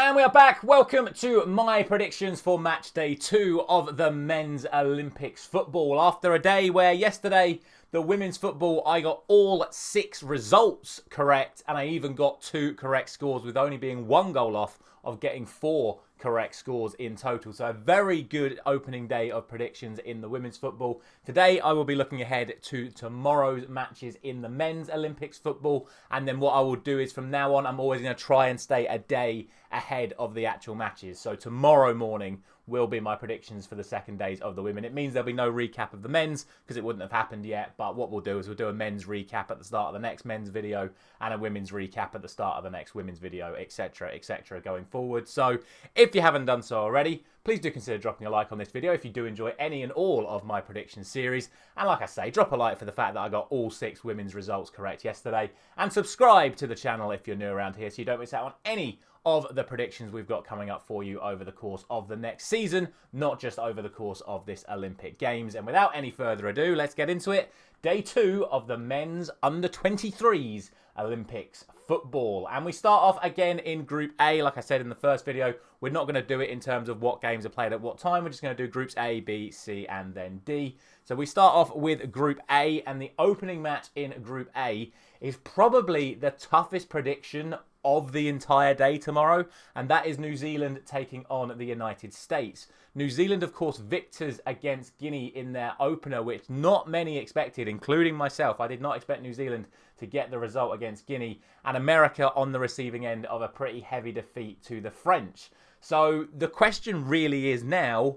And we are back. Welcome to my predictions for match day 2 of the Men's Olympics football. After a day where yesterday, the women's football, I got all 6 results correct. And I even got 2 correct scores with only being 1 goal off of getting 4 correct scores in total. So a very good opening day of predictions in the women's football. Today I will be looking ahead to tomorrow's matches in the men's Olympics football. And then what I will do is from now on, I'm always going to try and stay a day ahead of the actual matches. So tomorrow morning will be my predictions for the second days of the women. It means there'll be no recap of the men's because it wouldn't have happened yet. But what we'll do is we'll do a men's recap at the start of the next men's video and a women's recap at the start of the next women's video, etc., etc. going forward. So if you haven't done so already, please do consider dropping a like on this video if you do enjoy any and all of my prediction series. And like I say, drop a like for the fact that I got all 6 women's results correct yesterday. And subscribe to the channel if you're new around here so you don't miss out on any of the predictions we've got coming up for you over the course of the next season, not just over the course of this Olympic Games. And without any further ado, let's get into it. Day 2 of the men's under-23s Olympics football. And we start off again in Group A. Like I said in the first video, we're not going to do it in terms of what games are played at what time. We're just going to do Groups A, B, C, and then D. So we start off with Group A, and the opening match in Group A is probably the toughest prediction of the entire day tomorrow, and that is New Zealand taking on the United States. New Zealand, of course, victors against Guinea in their opener, which not many expected, including myself. I did not expect New Zealand to get the result against Guinea, and America on the receiving end of a pretty heavy defeat to the French. So the question really is now,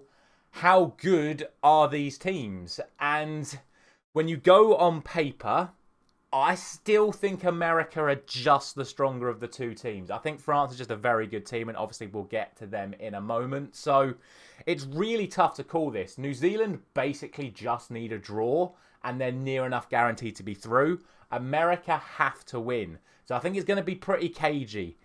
how good are these teams? And when you go on paper, I still think America are just the stronger of the two teams. I think France is just a very good team, and obviously we'll get to them in a moment. So it's really tough to call this. New Zealand basically just need a draw, and they're near enough guaranteed to be through. America have to win. So I think it's going to be pretty cagey.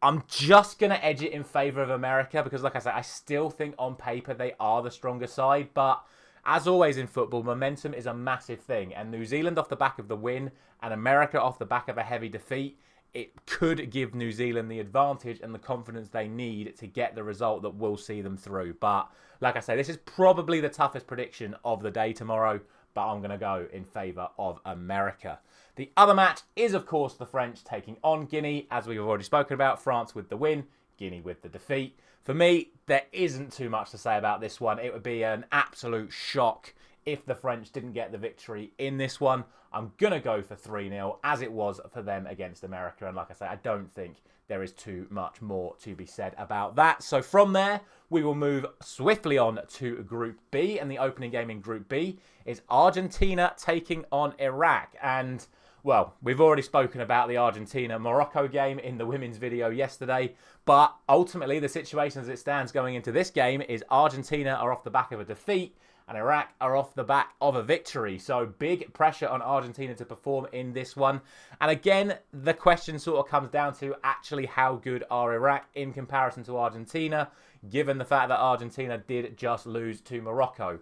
I'm just going to edge it in favour of America because, like I said, I still think on paper they are the stronger side, but as always in football, momentum is a massive thing. And New Zealand off the back of the win and America off the back of a heavy defeat, it could give New Zealand the advantage and the confidence they need to get the result that will see them through. But like I say, this is probably the toughest prediction of the day tomorrow, but I'm going to go in favour of America. The other match is, of course, the French taking on Guinea. As we've already spoken about, France with the win, Guinea with the defeat. For me, there isn't too much to say about this one. It would be an absolute shock if the French didn't get the victory in this one. I'm going to go for 3-0, as it was for them against America. And like I say, I don't think there is too much more to be said about that. So from there, we will move swiftly on to Group B. And the opening game in Group B is Argentina taking on Iraq. And well, we've already spoken about the Argentina-Morocco game in the women's video yesterday, but ultimately the situation as it stands going into this game is Argentina are off the back of a defeat and Iraq are off the back of a victory. So big pressure on Argentina to perform in this one. And again, the question sort of comes down to actually how good are Iraq in comparison to Argentina, given the fact that Argentina did just lose to Morocco.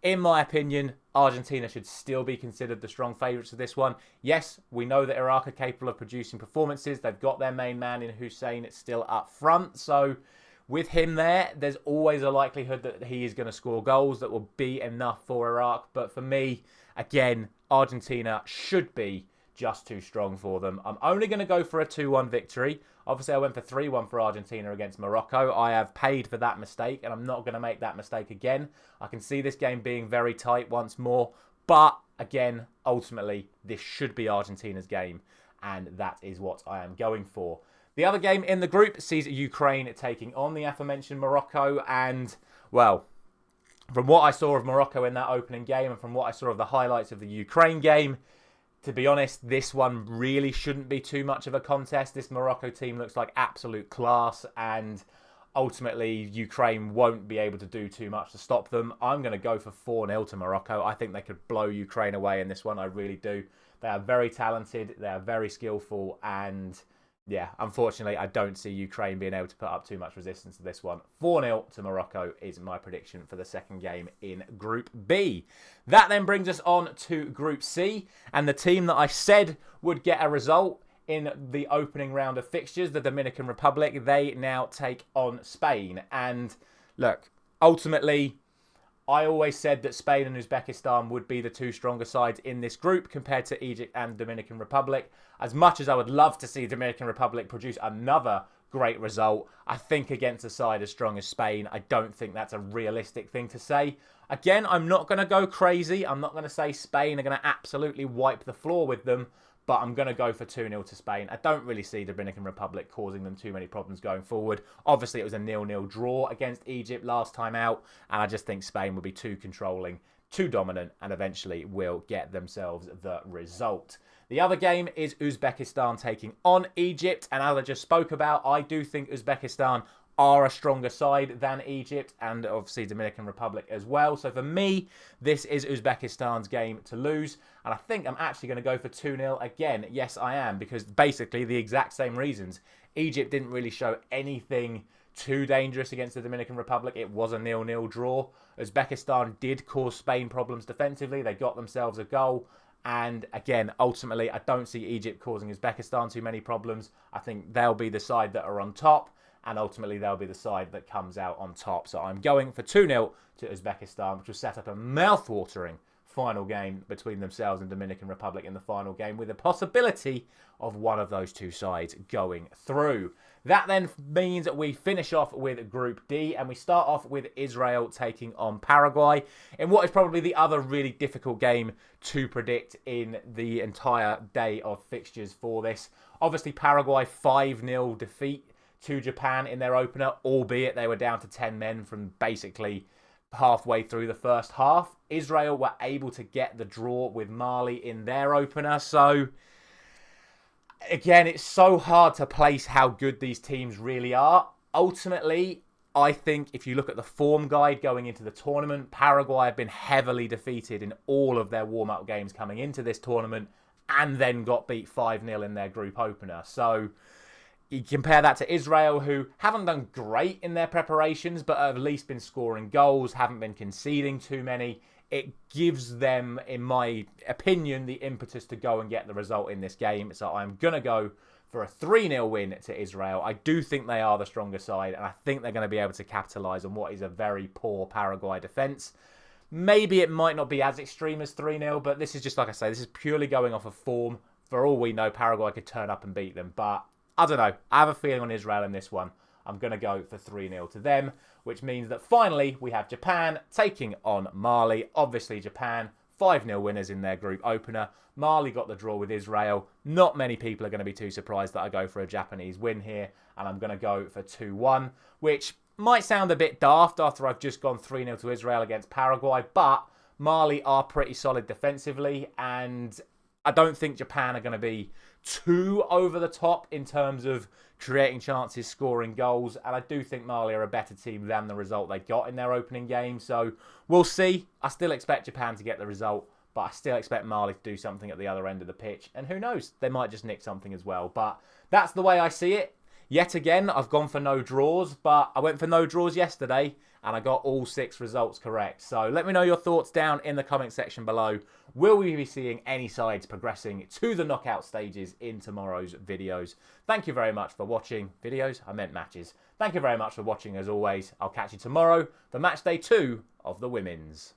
In my opinion, Argentina should still be considered the strong favourites of this one. Yes, we know that Iraq are capable of producing performances. They've got their main man in Hussein still up front. So with him there, there's always a likelihood that he is going to score goals that will be enough for Iraq. But for me, again, Argentina should be just too strong for them. I'm only going to go for a 2-1 victory. Obviously, I went for 3-1 for Argentina against Morocco. I have paid for that mistake, and I'm not going to make that mistake again. I can see this game being very tight once more. But, again, ultimately, this should be Argentina's game, and that is what I am going for. The other game in the group sees Ukraine taking on the aforementioned Morocco, and, well, from what I saw of Morocco in that opening game and from what I saw of the highlights of the Ukraine game, to be honest, this one really shouldn't be too much of a contest. This Morocco team looks like absolute class, and ultimately Ukraine won't be able to do too much to stop them. I'm going to go for 4-0 to Morocco. I think they could blow Ukraine away in this one. I really do. They are very talented. They are very skillful, and yeah, unfortunately, I don't see Ukraine being able to put up too much resistance to this one. 4-0 to Morocco is my prediction for the second game in Group B. That then brings us on to Group C. And the team that I said would get a result in the opening round of fixtures, the Dominican Republic, they now take on Spain. And look, ultimately, I always said that Spain and Uzbekistan would be the two stronger sides in this group compared to Egypt and Dominican Republic. As much as I would love to see Dominican Republic produce another great result, I think against a side as strong as Spain, I don't think that's a realistic thing to say. Again, I'm not going to go crazy. I'm not going to say Spain are going to absolutely wipe the floor with them, but I'm going to go for 2-0 to Spain. I don't really see Dominican Republic causing them too many problems going forward. Obviously, it was a 0-0 draw against Egypt last time out, and I just think Spain will be too controlling, too dominant, and eventually will get themselves the result. The other game is Uzbekistan taking on Egypt, and as I just spoke about, I do think Uzbekistan are a stronger side than Egypt and obviously Dominican Republic as well. So for me, this is Uzbekistan's game to lose. And I think I'm actually going to go for 2-0 again. Yes, I am, because basically the exact same reasons. Egypt didn't really show anything too dangerous against the Dominican Republic. It was a 0-0 draw. Uzbekistan did cause Spain problems defensively. They got themselves a goal. And again, ultimately, I don't see Egypt causing Uzbekistan too many problems. I think they'll be the side that are on top. And ultimately, they'll be the side that comes out on top. So I'm going for 2-0 to Uzbekistan, which will set up a mouth-watering final game between themselves and Dominican Republic in the final game, with a possibility of one of those two sides going through. That then means that we finish off with Group D, and we start off with Israel taking on Paraguay in what is probably the other really difficult game to predict in the entire day of fixtures for this. Obviously, Paraguay 5-0 defeat to Japan in their opener, albeit they were down to 10 men from basically halfway through the first half. Israel were able to get the draw with Mali in their opener. So, again, it's so hard to place how good these teams really are. Ultimately, I think if you look at the form guide going into the tournament, Paraguay have been heavily defeated in all of their warm-up games coming into this tournament and then got beat 5-0 in their group opener. So you compare that to Israel, who haven't done great in their preparations, but have at least been scoring goals, haven't been conceding too many. It gives them, in my opinion, the impetus to go and get the result in this game. So I'm going to go for a 3-0 win to Israel. I do think they are the stronger side, and I think they're going to be able to capitalise on what is a very poor Paraguay defence. Maybe it might not be as extreme as 3-0, but this is just, like I say, this is purely going off of form. For all we know, Paraguay could turn up and beat them, but I don't know. I have a feeling on Israel in this one. I'm going to go for 3-0 to them, which means that finally we have Japan taking on Mali. Obviously, Japan, 5-0 winners in their group opener. Mali got the draw with Israel. Not many people are going to be too surprised that I go for a Japanese win here, and I'm going to go for 2-1, which might sound a bit daft after I've just gone 3-0 to Israel against Paraguay, but Mali are pretty solid defensively, and I don't think Japan are going to be too over the top in terms of creating chances, scoring goals. And I do think Mali are a better team than the result they got in their opening game. So we'll see. I still expect Japan to get the result, but I still expect Mali to do something at the other end of the pitch. And who knows, they might just nick something as well. But that's the way I see it. Yet again, I've gone for no draws, but I went for no draws yesterday and I got all 6 results correct. So let me know your thoughts down in the comment section below. Will we be seeing any sides progressing to the knockout stages in tomorrow's videos? Thank you very much for watching. Videos? I meant matches. Thank you very much for watching as always. I'll catch you tomorrow for match day 2 of the women's.